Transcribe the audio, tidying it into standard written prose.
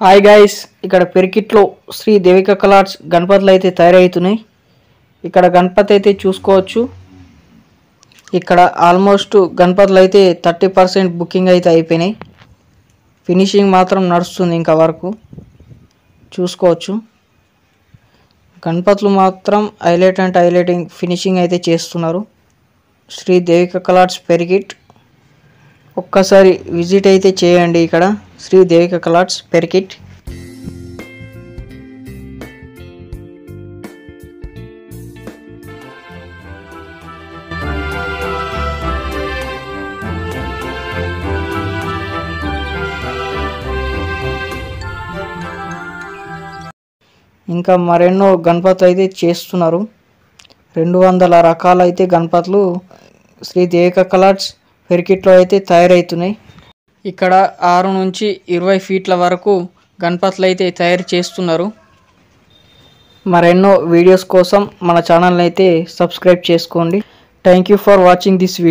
Hi guys, ఇక్కడ పెరికిట్లో శ్రీ దేవిక కలార్స్ గణపతులు అయితే తయారవుతున్నాయి. ఇక్కడ గణపతి అయితే చూసుకోవచ్చు. ఇక్కడ ఆల్మోస్ట్ గణపతులు అయితే 30% బుకింగ్ అయితే అయిపోయినాయి. ఫినిషింగ్ మాత్రం నడుస్తుంది ఇంకా వరకు చూసుకోవచ్చు. గణపతులు మాత్రం హైలైటింగ్ ఫినిషింగ్ అయితే చేస్తున్నారు. శ్రీ దేవిక కలార్స్ పెరికిట్ ఒక్కసారి విజిట్ అయితే చేయండి. ఇక్కడ శ్రీ దేవిక కలార్స్ పెరికిట్. ఇంకా మరెన్నో గణపతులు అయితే చేస్తున్నారు. 200 రకాల అయితే గణపతులు శ్రీ దేవిక కలార్స్ పెరికిట్లో అయితే తయారవుతున్నాయి. ఇక్కడ 6 నుంచి 20 ఫీట్ల వరకు గణపతులు అయితే తయారు చేస్తున్నారు. మరెన్నో వీడియోస్ కోసం మన ఛానల్ని అయితే సబ్స్క్రైబ్ చేసుకోండి. Thank you for watching this video.